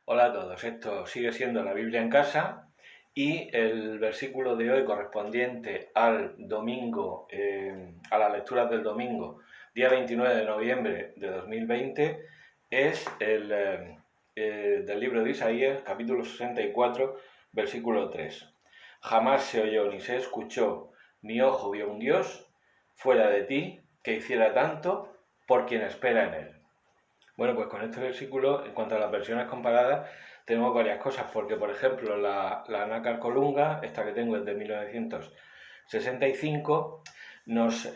Hola a todos, esto sigue siendo la Biblia en casa y el versículo de hoy correspondiente al domingo, a las lecturas del domingo, día 29 de noviembre de 2020, es del libro de Isaías, capítulo 64, versículo 3. Jamás se oyó ni se escuchó, ni ojo vio un Dios fuera de ti que hiciera tanto por quien espera en él. Bueno, pues con este versículo, en cuanto a las versiones comparadas, tenemos varias cosas, porque por ejemplo la Nácar Colunga, esta que tengo es de 1965, nos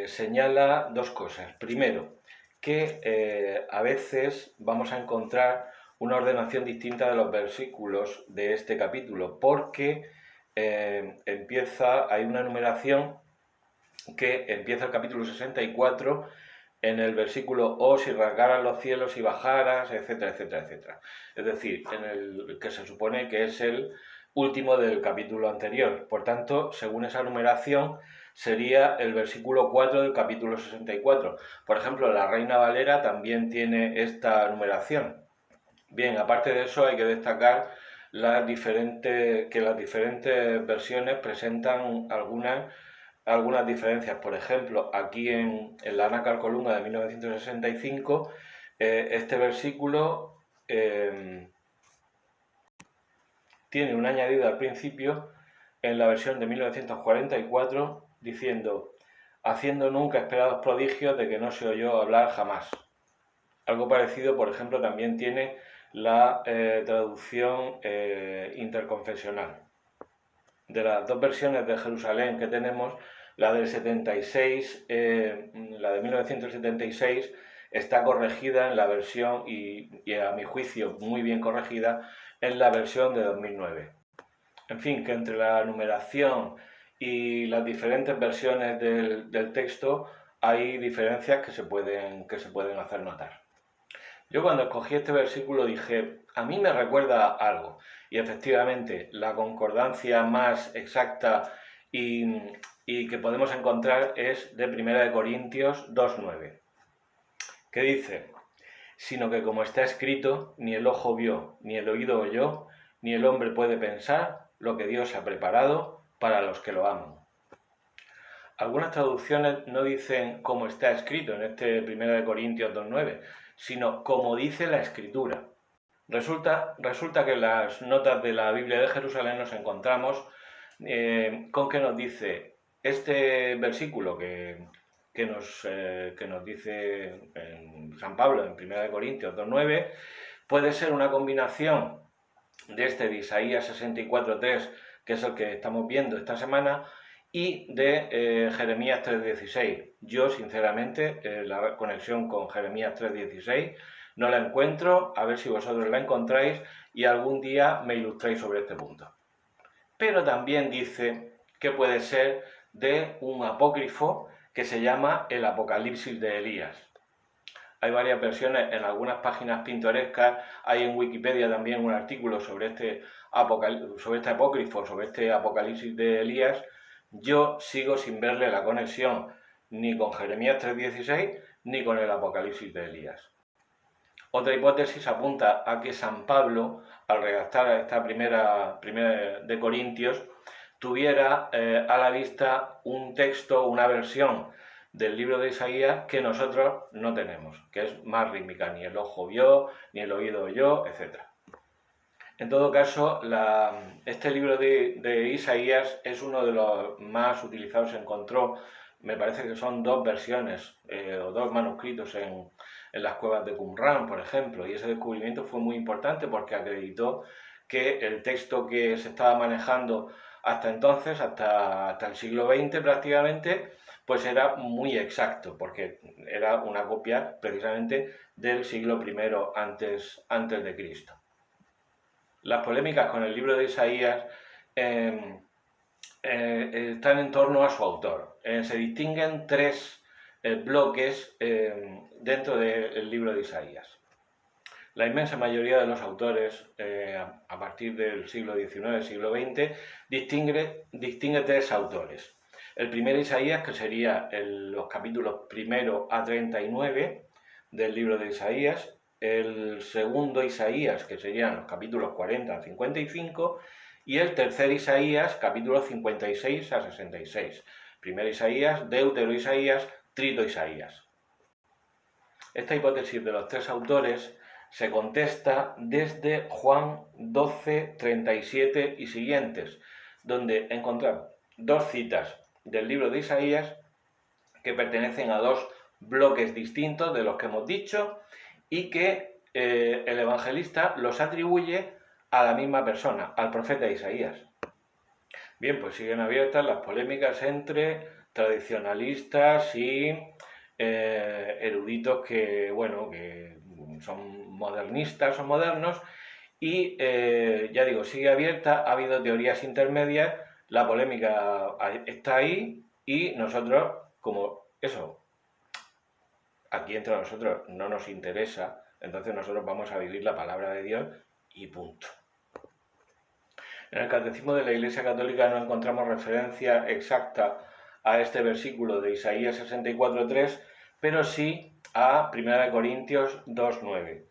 señala dos cosas. Primero, que a veces vamos a encontrar una ordenación distinta de los versículos de este capítulo, porque hay una numeración que empieza el capítulo 64 en el versículo "oh, si rasgaras los cielos y bajaras", etcétera, etcétera, etcétera. Es decir, en el que se supone que es el último del capítulo anterior. Por tanto, según esa numeración, sería el versículo 4 del capítulo 64. Por ejemplo, la Reina Valera también tiene esta numeración. Bien, aparte de eso, hay que destacar que las diferentes versiones presentan algunas diferencias. Por ejemplo, aquí en la Nácar Colunga de 1965, este versículo tiene un añadido al principio en la versión de 1944 diciendo: haciendo nunca esperados prodigios de que no se oyó hablar jamás. Algo parecido, por ejemplo, también tiene la traducción interconfesional. De las dos versiones de Jerusalén que tenemos, la del 76, la de 1976, está corregida en la versión, y a mi juicio muy bien corregida, en la versión de 2009. En fin, que entre la numeración y las diferentes versiones del texto hay diferencias que se pueden hacer notar. Yo cuando escogí este versículo dije, a mí me recuerda algo, y efectivamente la concordancia más exacta y que podemos encontrar es de 1 Corintios 2:9, que dice: sino que como está escrito, ni el ojo vio, ni el oído oyó, ni el hombre puede pensar lo que Dios ha preparado para los que lo aman. Algunas traducciones no dicen como está escrito en este 1 Corintios 2:9, sino como dice la Escritura. Resulta que en las notas de la Biblia de Jerusalén nos encontramos con que nos dice este versículo que nos dice en San Pablo en 1 Corintios 2:9, puede ser una combinación de este de Isaías 64:3, que es el que estamos viendo esta semana, y de Jeremías 3:16. Yo, sinceramente, la conexión con Jeremías 3:16 no la encuentro, a ver si vosotros la encontráis y algún día me ilustráis sobre este punto. Pero también dice que puede ser de un apócrifo que se llama el Apocalipsis de Elías. Hay varias versiones en algunas páginas pintorescas, hay en Wikipedia también un artículo sobre este apócrifo, sobre este Apocalipsis de Elías. Yo sigo sin verle la conexión ni con Jeremías 3:16 ni con el Apocalipsis de Elías. Otra hipótesis apunta a que San Pablo, al redactar esta primera de Corintios, tuviera a la vista un texto, una versión del libro de Isaías que nosotros no tenemos, que es más rítmica, ni el ojo vio, ni el oído oyó, etc. En todo caso, este libro de Isaías es uno de los más utilizados. Se encontró, me parece que son dos versiones o dos manuscritos en las cuevas de Qumran, por ejemplo, y ese descubrimiento fue muy importante porque acreditó que el texto que se estaba manejando hasta entonces, hasta el siglo XX prácticamente, pues era muy exacto, porque era una copia precisamente del siglo I antes de Cristo. Las polémicas con el libro de Isaías están en torno a su autor. Se distinguen tres bloques dentro del libro de Isaías. La inmensa mayoría de los autores, a partir del siglo XIX, siglo XX, distingue tres autores. El primer Isaías, que sería los capítulos 1 a 39 del libro de Isaías. el segundo Isaías, que serían los capítulos 40 a 55, y el tercer Isaías, capítulos 56 a 66. Primer Isaías, Deutero Isaías, Trito Isaías. Esta hipótesis de los tres autores se contesta desde Juan 12, 37 y siguientes, donde encontramos dos citas del libro de Isaías que pertenecen a dos bloques distintos de los que hemos dicho y que el evangelista los atribuye a la misma persona, al profeta Isaías. Bien, pues siguen abiertas las polémicas entre tradicionalistas y eruditos que, bueno, que son modernistas o modernos y, ya digo, sigue abierta, ha habido teorías intermedias, la polémica está ahí y nosotros, como eso, aquí entre nosotros no nos interesa, entonces nosotros vamos a vivir la palabra de Dios y punto. En el Catecismo de la Iglesia Católica no encontramos referencia exacta a este versículo de Isaías 64.3, pero sí a 1 Corintios 2.9.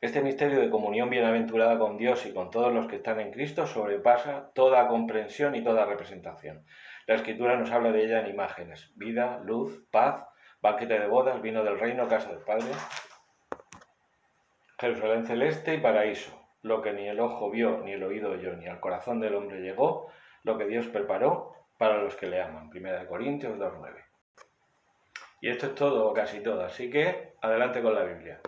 Este misterio de comunión bienaventurada con Dios y con todos los que están en Cristo sobrepasa toda comprensión y toda representación. La Escritura nos habla de ella en imágenes: vida, luz, paz, banquete de bodas, vino del reino, casa del Padre, Jerusalén celeste y paraíso. Lo que ni el ojo vio, ni el oído oyó, ni al corazón del hombre llegó, lo que Dios preparó para los que le aman. 1 Corintios 2.9. Y esto es todo, o casi todo, así que adelante con la Biblia.